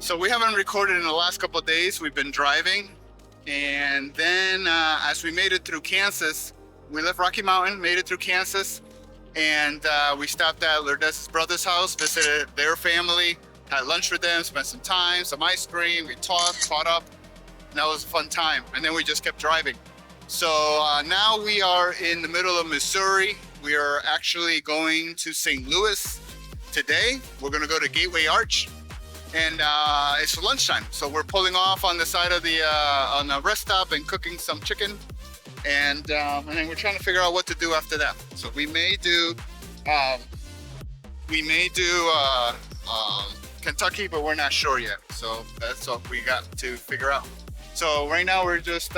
So we haven't recorded in the last couple of days. We've been driving, and then as we made it through Kansas, we left Rocky Mountain, made it through Kansas, and we stopped at Lourdes's brother's house, visited their family, had lunch with them, spent some time, some ice cream, we talked, caught up, and that was a fun time. And then we just kept driving. So now we are in the middle of Missouri. We are actually going to St. Louis today. We're gonna go to Gateway Arch, and it's lunchtime. So we're pulling off on the side of the on the rest stop and cooking some chicken, and then we're trying to figure out what to do after that. So we may do Kentucky, but we're not sure yet. So that's what we got to figure out. So right now we're just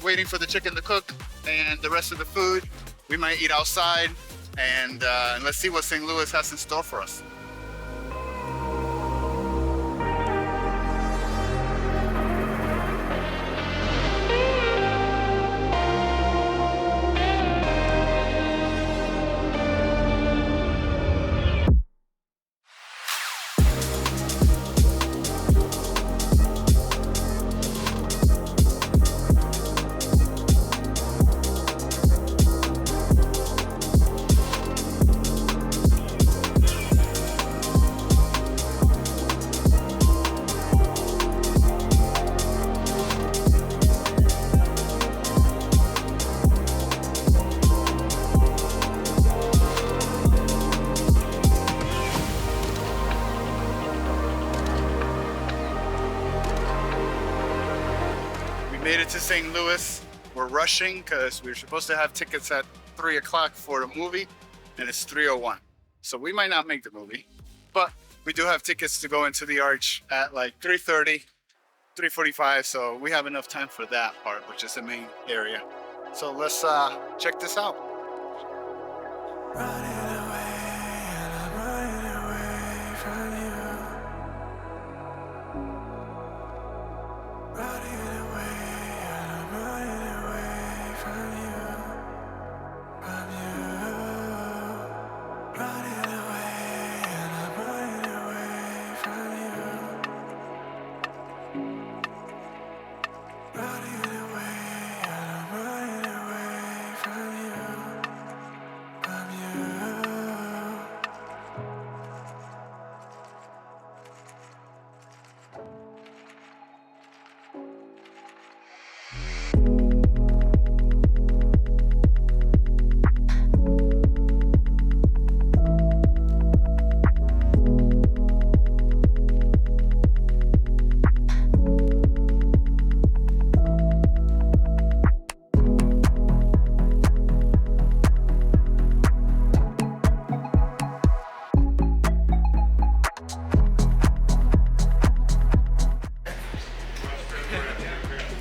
waiting for the chicken to cook, and the rest of the food we might eat outside, and let's see what St. Louis has in store for us. Made it to St. Louis. We're rushing because we were supposed to have tickets at 3 o'clock for the movie, and it's 3:01. So we might not make the movie, but we do have tickets to go into the arch at like 3:30, 3:45. So we have enough time for that part, which is the main area. So let's check this out. Running away, and I'm running away from you. Running away.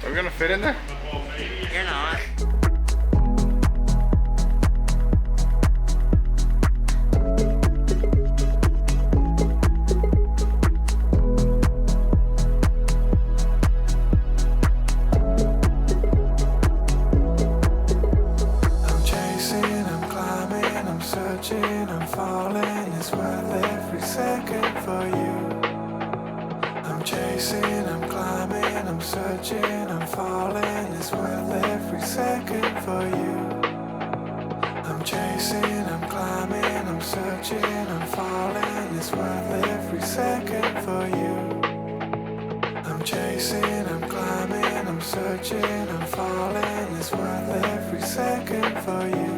Are we gonna fit in there? You're not. I'm chasing, I'm climbing, I'm searching, I'm falling. It's worth every second for you. I'm chasing, I'm climbing, I'm searching, I'm falling. It's worth every second for you. I'm chasing, I'm climbing, I'm searching, I'm falling. It's worth every second for you. I'm chasing, I'm climbing, I'm searching, I'm falling. It's worth every second for you.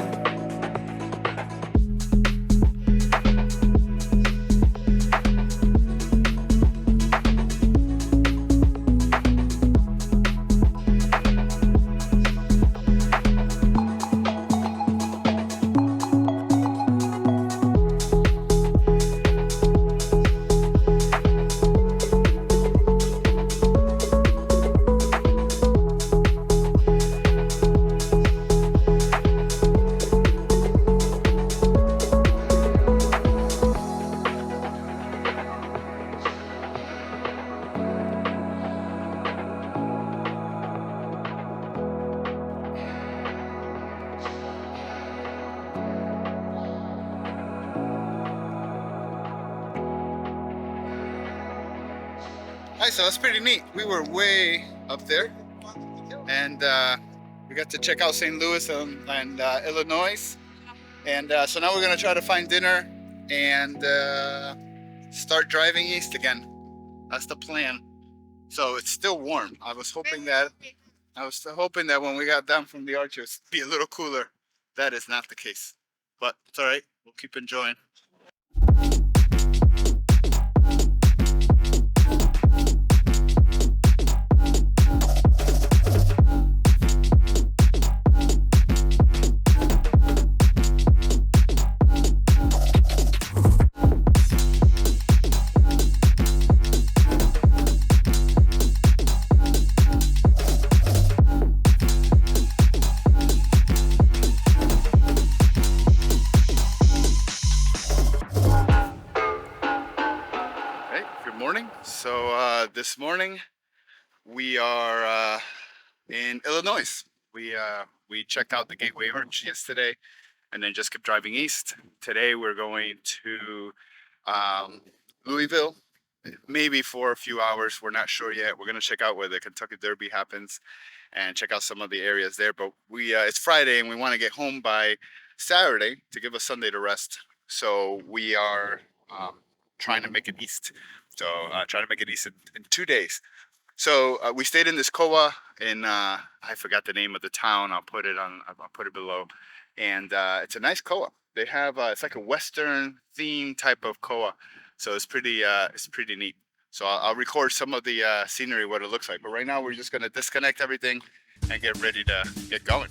Alright, so that's pretty neat. We were way up there, and we got to check out St. Louis and Illinois. And so now we're gonna try to find dinner and start driving east again. That's the plan. So it's still warm. I was still hoping that when we got down from the arches, it'd be a little cooler. That is not the case, but it's all right. We'll keep enjoying. Hey, good morning. So this morning we are in Illinois. We checked out the Gateway Arch yesterday, and then just kept driving east. Today we're going to Louisville, maybe for a few hours. We're not sure yet. We're gonna check out where the Kentucky Derby happens and check out some of the areas there. But it's Friday and we want to get home by Saturday to give us Sunday to rest. So we are trying to make it east. So trying to make it east in 2 days. So we stayed in this koa in I forgot the name of the town. I'll put it below, and it's a nice koa. They have it's like a Western theme type of koa, so it's pretty neat. So I'll record some of the scenery, what it looks like. But right now we're just gonna disconnect everything and get ready to get going.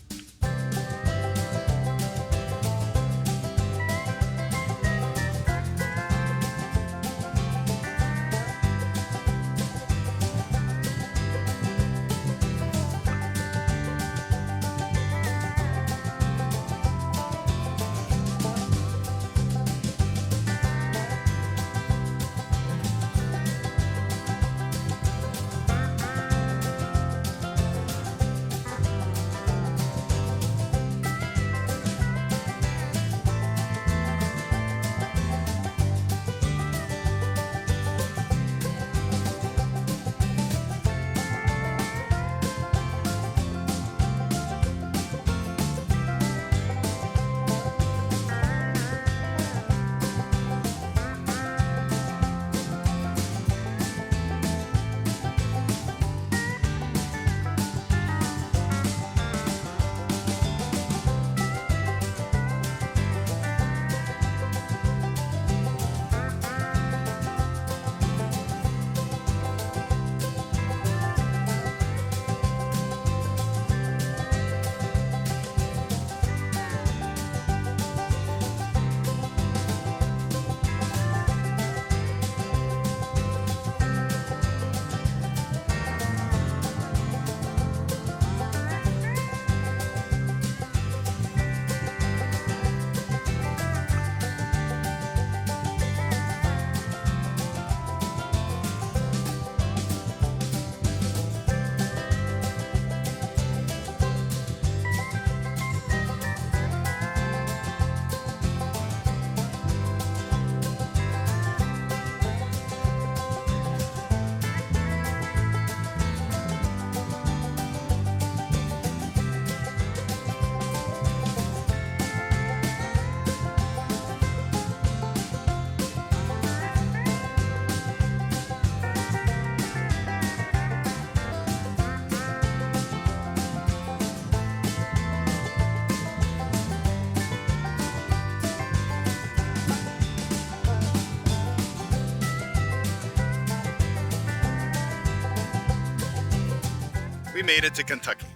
We made it to Kentucky,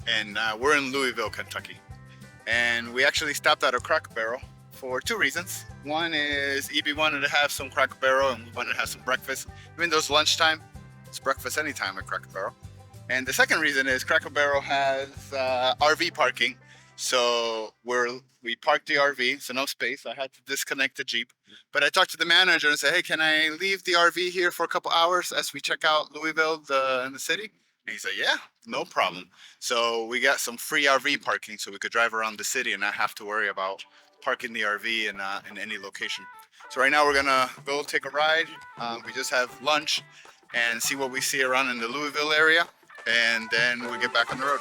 and we're in Louisville, Kentucky. And we actually stopped at a Cracker Barrel for two reasons. One is EB wanted to have some Cracker Barrel, and we wanted to have some breakfast. Even though it's lunchtime, it's breakfast anytime at Cracker Barrel. And the second reason is Cracker Barrel has RV parking. So we parked the RV, so no space. I had to disconnect the Jeep. But I talked to the manager and said, hey, can I leave the RV here for a couple hours as we check out Louisville in the city? And he said, yeah, no problem. So we got some free RV parking so we could drive around the city and not have to worry about parking the RV in any location. So right now we're gonna go take a ride. We just have lunch and see what we see around in the Louisville area, and then we get back on the road.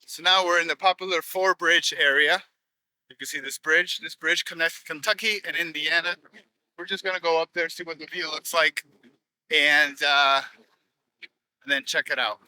So now we're in the popular Four Bridge area. You can see this bridge. This bridge connects Kentucky and Indiana. We're just gonna go up there, see what the view looks like, and then check it out.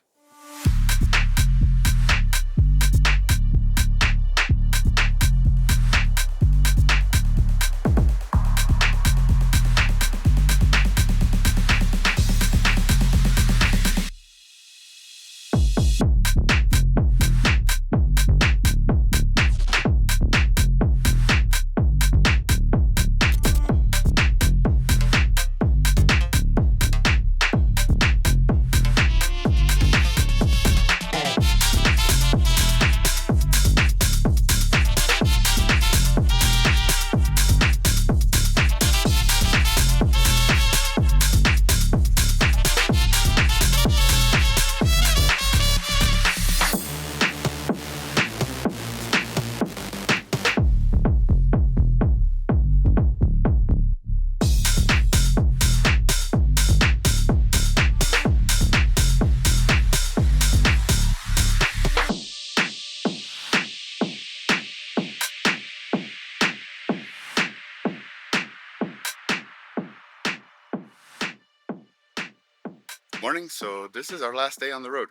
Morning. So this is our last day on the road.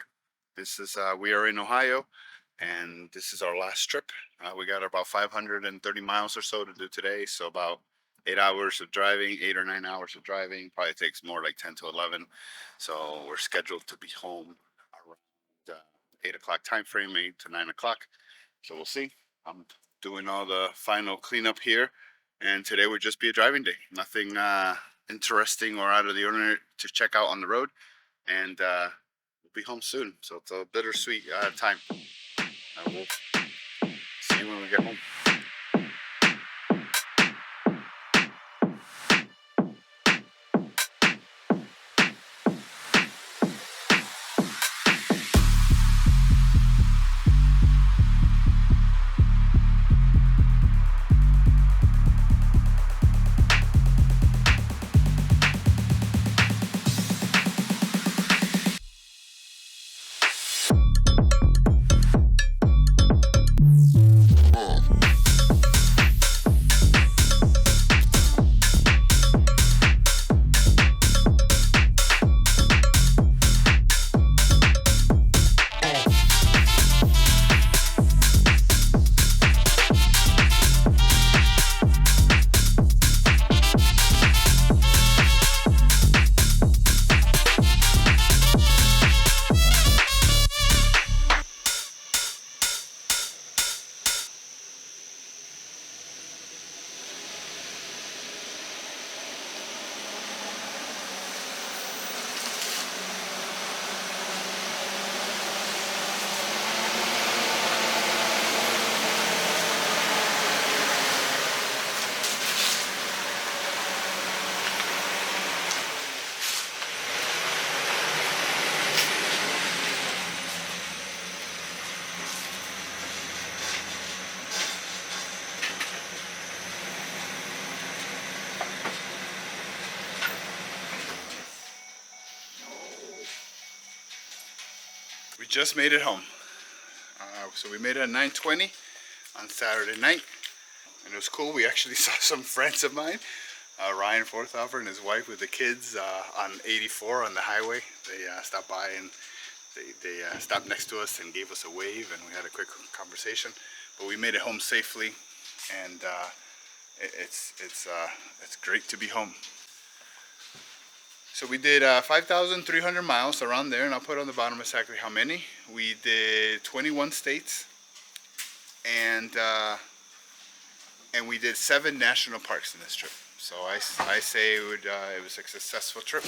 This is we are in Ohio, and this is our last trip. We got about 530 miles or so to do today. So about 8 hours of driving, 8 or 9 hours of driving. Probably takes more like 10 to 11. So we're scheduled to be home around 8 o'clock time frame, 8 to 9 o'clock. So we'll see. I'm doing all the final cleanup here, and today would just be a driving day. Nothing interesting or out of the ordinary to check out on the road, and we'll be home soon. So it's a bittersweet time. We'll see you when we get home. We just made it home. So we made it at 9:20 on Saturday night, and it was cool. We actually saw some friends of mine, Ryan Forthoffer and his wife with the kids on 84 on the highway. They stopped by and they stopped next to us and gave us a wave, and we had a quick conversation. But we made it home safely, and it's great to be home. So we did 5,300 miles around there, and I'll put on the bottom exactly how many. We did 21 states, and we did 7 national parks in this trip. So I say it was a successful trip.